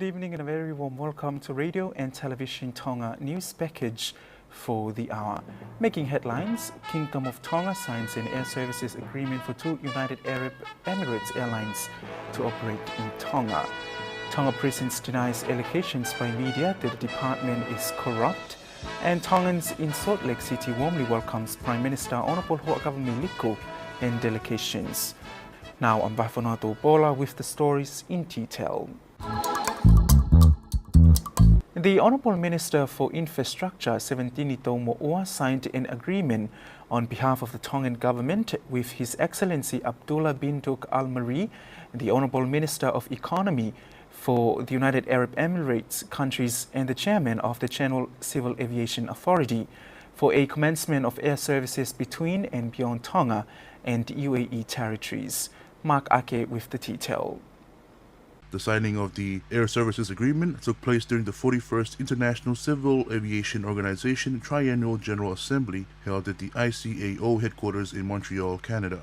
evening and a very warm welcome to Radio and Television Tonga News Package for the hour. Making headlines, Kingdom of Tonga signs an air services agreement for two United Arab Emirates airlines to operate in Tonga. Tonga Presence denies allegations by media that the department is corrupt. And Tongans in Salt Lake City warmly welcomes Prime Minister Honorable Government Liko and delegations. Now I'm Vafonato Bola with the stories in detail. The Honourable Minister for Infrastructure, Seventinito Mo'ua, signed an agreement on behalf of the Tongan government with His Excellency Abdullah bin Duk Al Mari, the Honourable Minister of Economy for the United Arab Emirates countries and the Chairman of the General Civil Aviation Authority, for a commencement of air services between and beyond Tonga and UAE territories. Mark Ake with the detail. The signing of the Air Services Agreement took place during the 41st International Civil Aviation Organization Triennial General Assembly held at the ICAO headquarters in Montreal, Canada.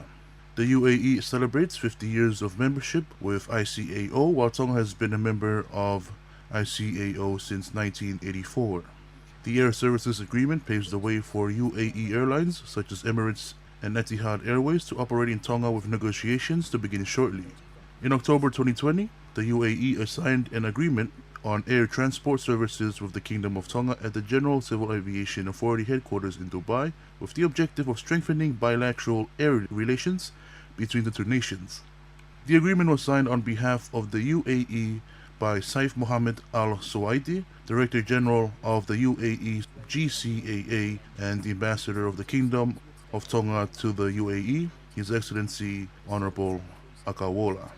The UAE celebrates 50 years of membership with ICAO, while Tonga has been a member of ICAO since 1984. The Air Services Agreement paves the way for UAE airlines such as Emirates and Etihad Airways to operate in Tonga, with negotiations to begin shortly. In October 2020, the UAE signed an agreement on air transport services with the Kingdom of Tonga at the General Civil Aviation Authority headquarters in Dubai, with the objective of strengthening bilateral air relations between the two nations. The agreement was signed on behalf of the UAE by Saif Mohammed Al Suwaidi, Director General of the UAE GCAA and the Ambassador of the Kingdom of Tonga to the UAE, His Excellency Honorable Akawola.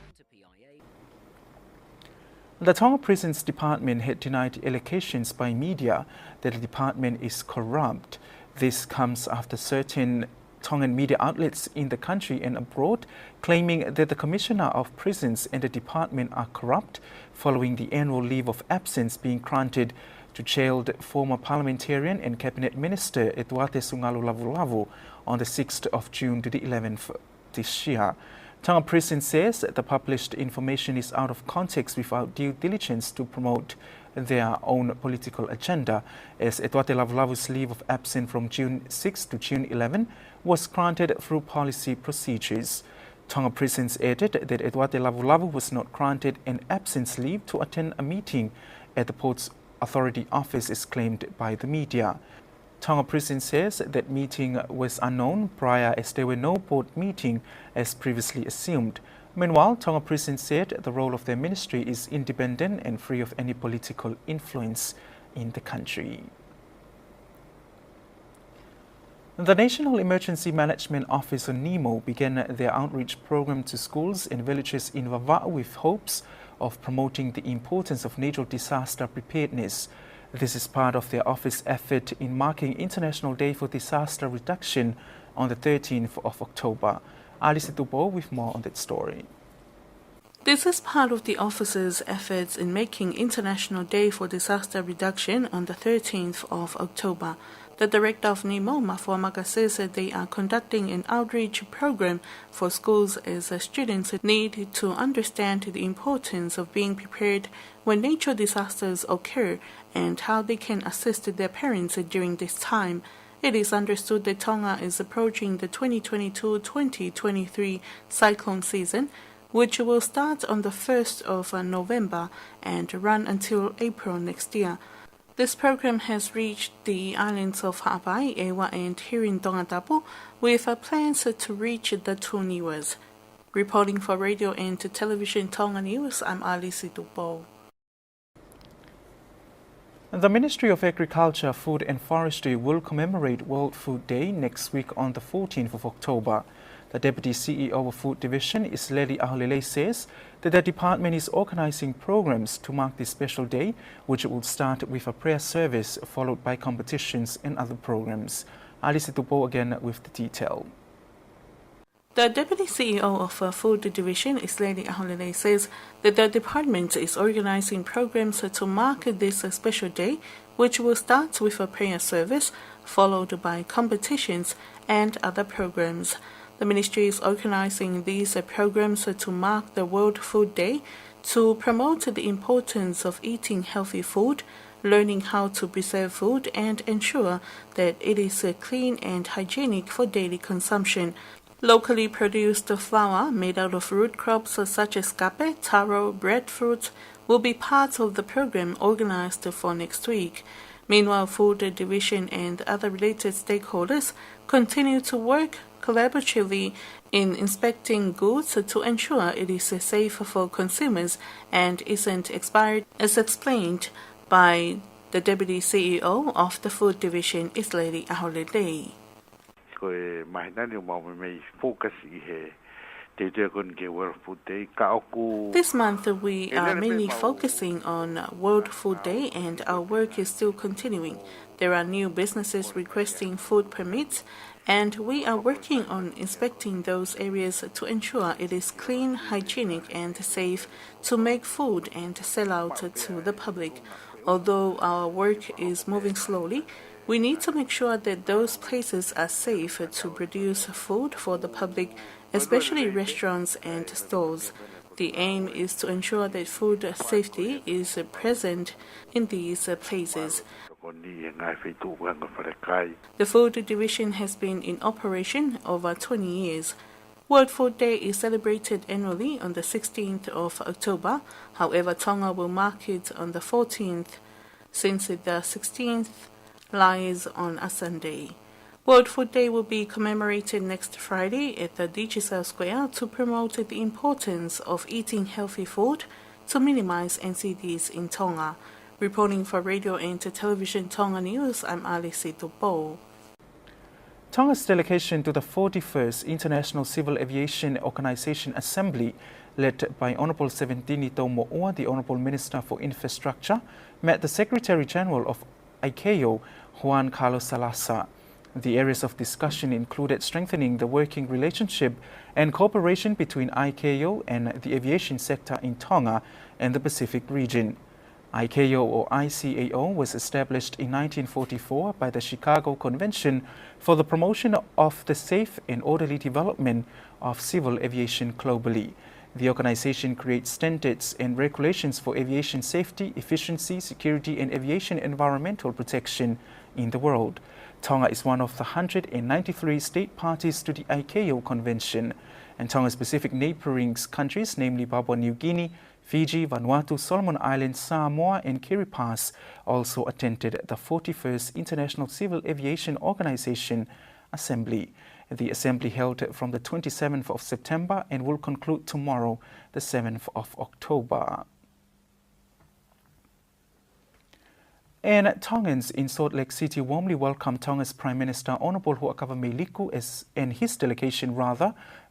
The Tonga Prisons Department had denied allegations by media that the department is corrupt. This comes after certain Tongan media outlets in the country and abroad claiming that the Commissioner of Prisons and the department are corrupt following the annual leave of absence being granted to jailed former parliamentarian and cabinet minister Eduate Sungalu on the 6th of June to the 11th this year. Tonga Prison says the published information is out of context without due diligence to promote their own political agenda, as Eduate Lavulavu's leave of absence from June 6 to June 11 was granted through policy procedures. Tonga Prisons added that Eduate Lavulavu was not granted an absence leave to attend a meeting at the Ports Authority office as claimed by the media. Tonga Prison says that meeting was unknown prior, as there were no board meeting as previously assumed. Meanwhile, Tonga Prison said the role of their ministry is independent and free of any political influence in the country. The National Emergency Management Office, or NEMO, began their outreach program to schools and villages in Vava'u with hopes of promoting the importance of natural disaster preparedness. This is part of their office effort in marking International Day for Disaster Reduction on the 13th of October. Alice Dubo with more on that story. This is part of the office's efforts in making International Day for Disaster Reduction on the 13th of October. The director of NEMO, Mafuamaga, says that they are conducting an outreach program for schools as students need to understand the importance of being prepared when natural disasters occur and how they can assist their parents during this time. It is understood that Tonga is approaching the 2022-2023 cyclone season, which will start on the 1st of November and run until April next year. This program has reached the islands of Hawaii, Ewa, and here in Tongatapu, with plans to reach the two Niuas. Reporting for Radio and Television Tonga News, I'm Alice Dubo. The Ministry of Agriculture, Food and Forestry will commemorate World Food Day next week on the 14th of October. The Deputy CEO of Food Division, Isleli Ahulele, says that the department is organizing programs to mark this special day, which will start with a prayer service followed by competitions and other programs. Alice Tupo again with the detail. The Deputy CEO of Food Division, Isleli Ahulele, says that the department is organizing programs to mark this special day, which will start with a prayer service followed by competitions and other programs. The ministry is organizing these programs to mark the World Food Day to promote the importance of eating healthy food, learning how to preserve food, and ensure that it is clean and hygienic for daily consumption. Locally produced flour made out of root crops such as kape, taro, breadfruit will be part of the program organized for next week. Meanwhile, Food Division and other related stakeholders continue to work collaboratively in inspecting goods to ensure it is safe for consumers and isn't expired, as explained by the Deputy CEO of the Food Division, Islady Ahorlede. This month we are mainly focusing on World Food Day and our work is still continuing. There are new businesses requesting food permits and we are working on inspecting those areas to ensure it is clean, hygienic and safe to make food and sell out to the public. Although our work is moving slowly, we need to make sure that those places are safe to produce food for the public, especially restaurants and stores. The aim is to ensure that food safety is present in these places. The Food Division has been in operation over 20 years. World Food Day is celebrated annually on the 16th of October. However, Tonga will mark it on the 14th, since the 16th lies on a Sunday. World Food Day will be commemorated next Friday at the Digicel Square to promote the importance of eating healthy food to minimize NCDs in Tonga. Reporting for Radio and Television Tonga News, I'm Alice Tupo. Tonga's delegation to the 41st International Civil Aviation Organization Assembly, led by Honourable Seventini Mo'ua, the Honourable Minister for Infrastructure, met the Secretary General of ICAO, Juan Carlos Salazar. The areas of discussion included strengthening the working relationship and cooperation between ICAO and the aviation sector in Tonga and the Pacific region. ICAO or ICAO was established in 1944 by the Chicago Convention for the promotion of the safe and orderly development of civil aviation globally. The organization creates standards and regulations for aviation safety, efficiency, security, and aviation environmental protection in the world. Tonga is one of the 193 state parties to the ICAO Convention, and Tonga's Pacific neighboring countries, namely Papua New Guinea, Fiji, Vanuatu, Solomon Islands, Samoa, and Kiribati, also attended the 41st International Civil Aviation Organization Assembly. The assembly held from the 27th of September and will conclude tomorrow, the 7th of October. And Tongans in Salt Lake City warmly welcomed Tonga's Prime Minister Honourable Huakava Meiliku and his delegation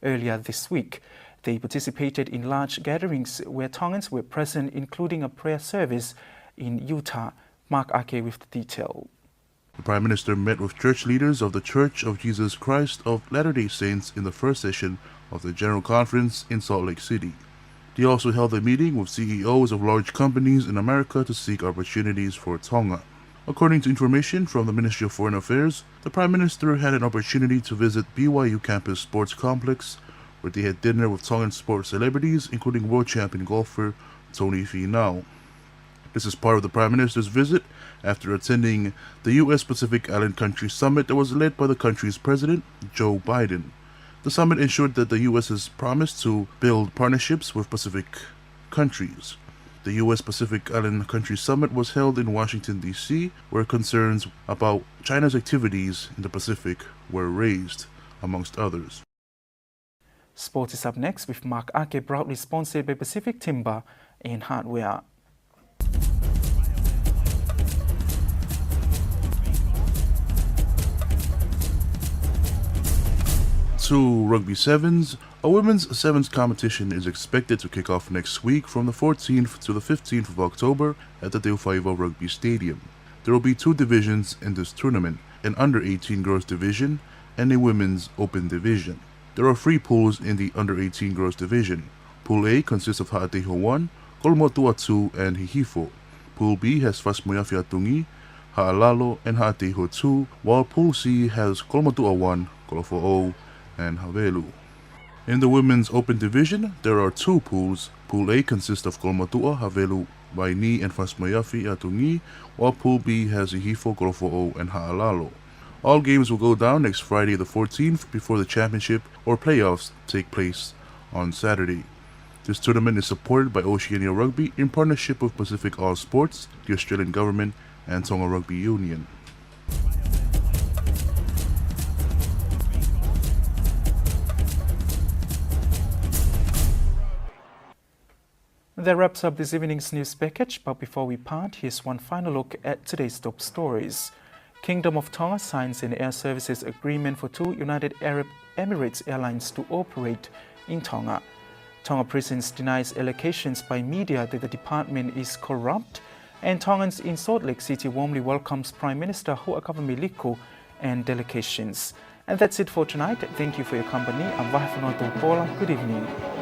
earlier this week. They participated in large gatherings where Tongans were present, including a prayer service in Utah. Mark Ake with the detail. The Prime Minister met with church leaders of the Church of Jesus Christ of Latter-day Saints in the first session of the General Conference in Salt Lake City. They also held a meeting with CEOs of large companies in America to seek opportunities for Tonga. According to information from the Ministry of Foreign Affairs, the Prime Minister had an opportunity to visit BYU Campus Sports Complex, where they had dinner with Tongan sports celebrities, including world champion golfer Tony Finau. This is part of the Prime Minister's visit after attending the U.S. Pacific Island Country Summit that was led by the country's President, Joe Biden. The summit ensured that the U.S. has promised to build partnerships with Pacific countries. The U.S. Pacific Island Country Summit was held in Washington, D.C., where concerns about China's activities in the Pacific were raised, amongst others. Sport is up next with Mark Ake, proudly sponsored by Pacific Timber and Hardware. To Rugby Sevens, a women's sevens competition is expected to kick off next week from the 14th to the 15th of October at the Teofaiva Rugby Stadium. There will be two divisions in this tournament, an under-18 girls division and a women's open division. There are 3 pools in the under-18 girls division. Pool A consists of Ha'ateho 1, Kolomotua 2, and Hihifo. Pool B has Fasmoeafiatungi, Ha'alalo, and Ha'ateho 2, while Pool C has Kolomotua 1, Kolofo'ou, and Havelu. In the women's open division, there are 2 pools, Pool A consists of Kolmatua, Havelu, Waini, and Fasmayafi Atungi, while Pool B has Ihifo, Korofo'o, and Ha'alalo. All games will go down next Friday the 14th before the championship or playoffs take place on Saturday. This tournament is supported by Oceania Rugby in partnership with Pacific All Sports, the Australian Government, and Tonga Rugby Union. That wraps up this evening's news package, but before we part, here's one final look at today's top stories. Kingdom of Tonga signs an air services agreement for 2 United Arab Emirates airlines to operate in Tonga. Tonga Prisons denies allegations by media that the department is corrupt, and Tongans in Salt Lake City warmly welcomes Prime Minister Ho'akavamiliku and delegations. And that's it for tonight. Thank you for your company. I'm Vahafunoto Pola. Good evening.